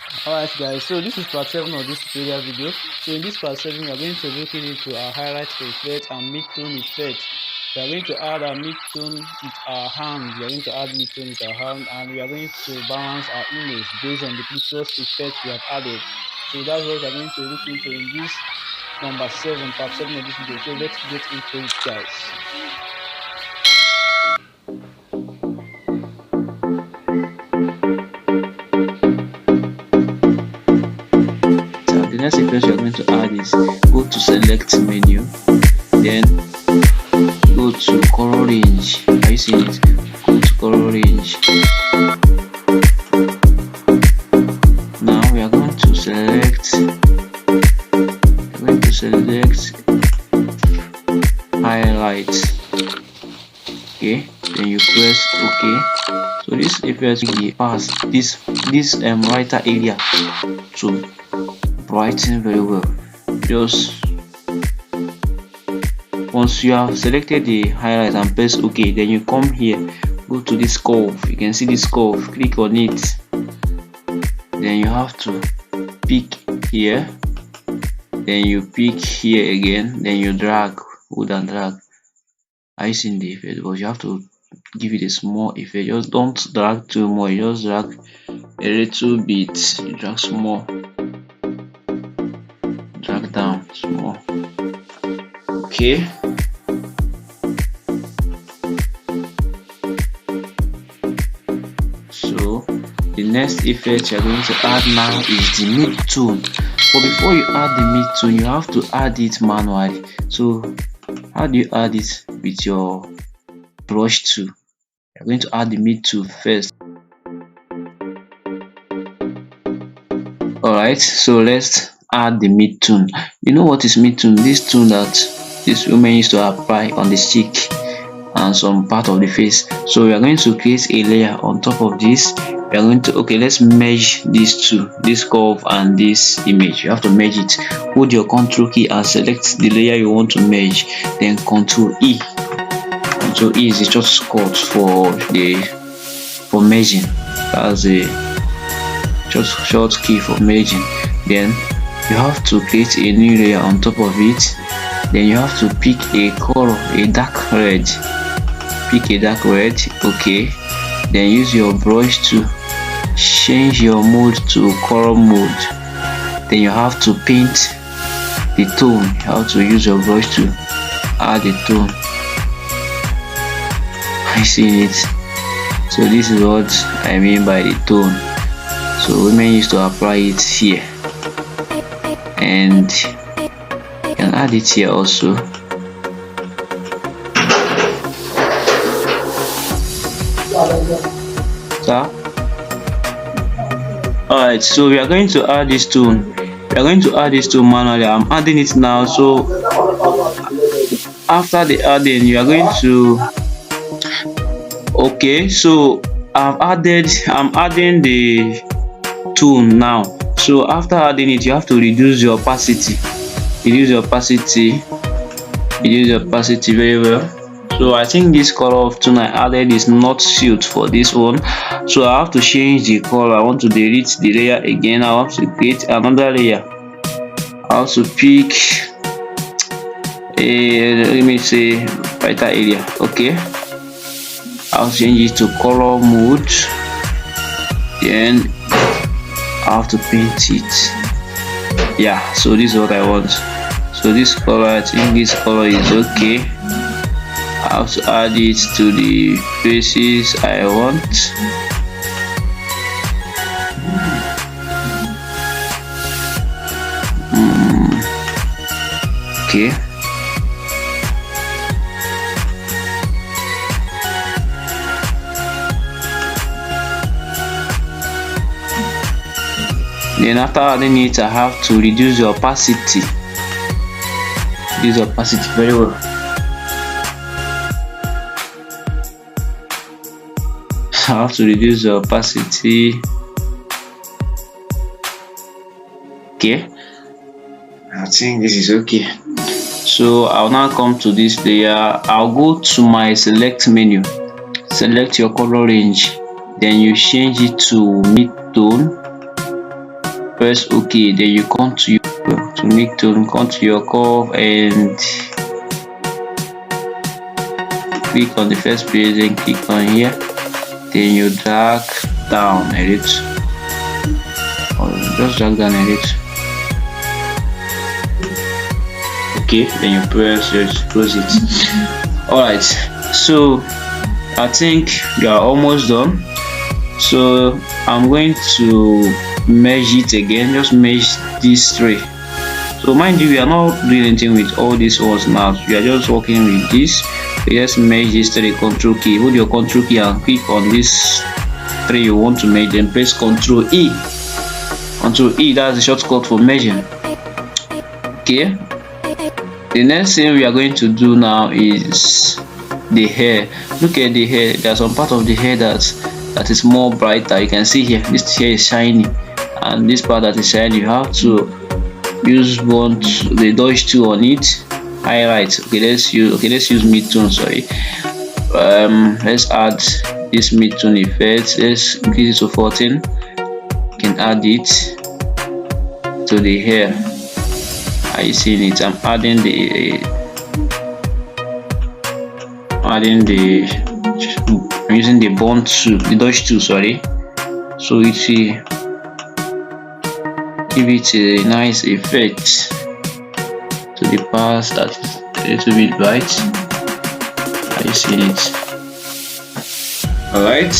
Alright guys, so this is part 7 of this tutorial video. So in this part 7 we are going to be looking into our highlight effect and midtone effect. We are going to add our midtone with our hand. We are going to add midtone with our hand, and we are going to balance our image based on the previous effect we have added. So that's what we are going to look into in this number 7, part 7 of this video. So let's get into it guys. The next effect you are going to add is go to select menu, then go to color range. Are you seeing it? Go to color range. Now we are going to select highlight. Okay, then you press OK. So this effect will pass this writer area to brighten very well. Just once you have selected the highlight and press OK, then you come here, go to this curve. You can see this curve, click on it, then you have to pick here, then you pick here again, then you drag, hold and drag. I seen the effect, but you have to give it a small effect. Just don't drag too much, just drag a little bit. You drag small, drag down small. Okay, so the next effect you're going to add now is the midtone. But before you add the midtone, you have to add it manually. So how do you add it? With your brush tool. You're going to add the midtone first. Alright, so let's add the midtone. You know what is midtone? This tone that this woman used to apply on the cheek and some part of the face. So we are going to create a layer on top of this. We are going to, okay, let's merge these two, this curve and this image. You have to merge it. Hold your Ctrl key and select the layer you want to merge, then Ctrl E. Ctrl E is the shortcut for merging. That's a short key for merging. Then you have to create a new layer on top of it. Then you have to pick a color, a dark red. Pick a dark red, okay. Then use your brush to change your mode to color mode. Then you have to paint the tone. You have to use your brush to add the tone. I see it. So this is what I mean by the tone. So women used to apply it here, and you can add it here also. Alright, so we are going to add this tone. We are going to add this tone manually. I'm adding it now. So after the adding, you are going to, okay, so I'm adding the tone now. So after adding it, you have to reduce your opacity. Reduce your opacity very well. So I think this color of tone I added is not suited for this one, so I have to change the color. I want to delete the layer again. I want to create another layer. I also pick a, let me say, brighter area. Okay, I'll change it to color mode, then I have to paint it. Yeah, so this is what I want. So this color, I think this color is okay. I have to add it to the faces I want. Okay. Then after adding it, I have to reduce the opacity. Reduce the opacity very well. I have to reduce the opacity. Okay, I think this is okay. So I'll now come to this layer. I'll go to my select menu, select your color range, then you change it to midtone. press OK. Then you come to Midtone, come to your curve and click on the first page, then click on here, then you drag down a little, or just drag down a little. Okay, then you press, just close it. Alright, so I think you are almost done. So I'm going to merge it again, just merge these three. So mind you, we are not doing anything with all these ones now. We are just working with this. So just merge these three. Control key, hold your control key and click on this three you want to merge, then press Control E. Control E, that's the shortcut for merging. Okay, the next thing we are going to do now is the hair. Look at the hair. There's some part of the hair that is more brighter. You can see here, this hair is shiny, and this part that is shiny, you have to use the dodge tool on it, highlight. Okay, let's use Midtone. Sorry, let's add this Midtone effect. Let's increase it to 14. You can add it to the hair. Are you seeing it? I'm adding I'm using the bond tool, the dodge tool, sorry. So it will give it a nice effect to the parts that is a little bit bright. Are you seeing it? Alright,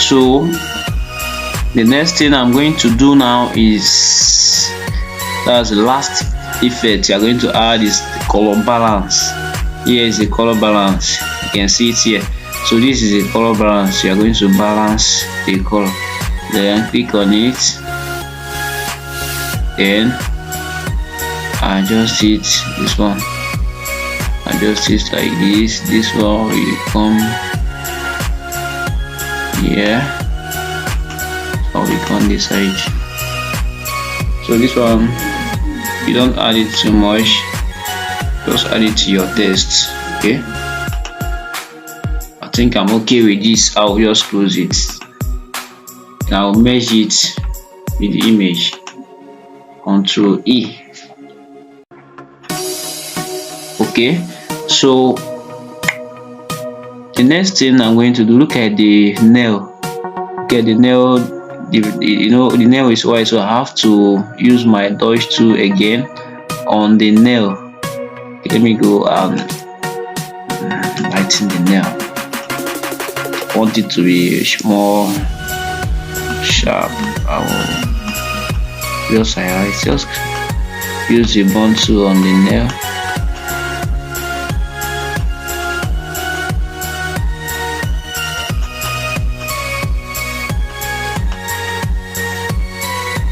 so the next thing I'm going to do now is, that's the last effect you are going to add, is the color balance. Here is the color balance. You can see it here. So this is the color balance. You are going to balance the color. Then click on it. Then adjust it. This one. Adjust it like this. This one will come here. Or we come this side. So this one, you don't add it too much. Just add it to your taste. Okay, I think I'm okay with this. I'll just close it. Now merge it with the image. Control E. Okay, so the next thing I'm going to do, look at the nail. Look at the nail. The nail is white, so I have to use my dodge tool again on the nail. Okay, let me go and lighten the nail. I want it to be more sharp. I will just highlight, just use the bond tool on the nail.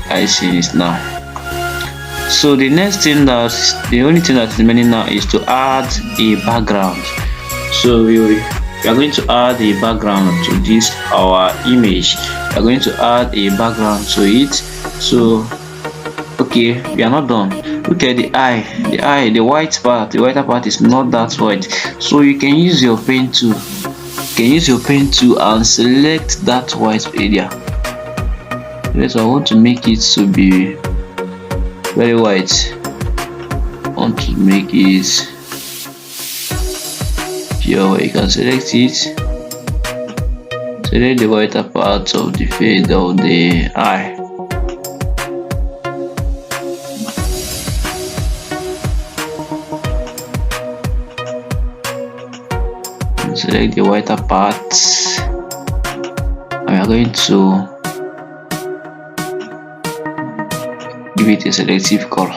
I see this now. So the next thing, the only thing that is remaining now is to add a background. So we are going to add a background to this our image. We are going to add a background to it. So okay, we are not done. Look at the eye. The white part. The whiter part is not that white. So you can use your pen tool. You can use your pen tool and select that white area. Yes, I want to make it to be very white. I want to make it pure. You can select it. Select the whiter part of the face of the eye. Select the whiter part. And we are going to give it a selective color.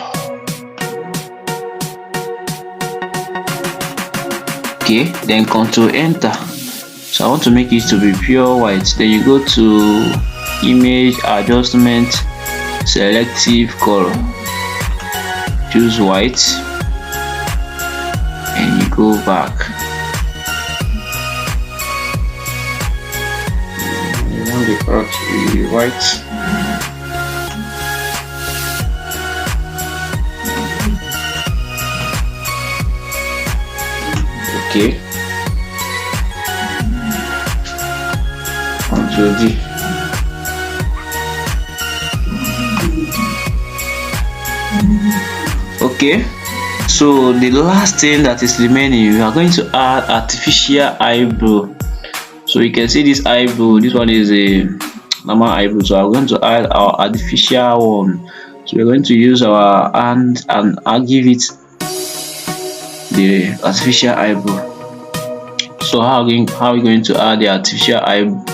Okay, then Control Enter. So I want to make it to be pure white. Then you go to Image Adjustment, Selective Color. Choose white, and you go back. You want the color to be white. Okay, Control D. Okay, so the last thing that is remaining, we are going to add artificial eyebrow. So you can see this eyebrow, this one is a normal eyebrow, so I'm going to add our artificial one. So we're going to use our hand and I'll give it the artificial eyebrow. So how are we going to add the artificial eyebrow?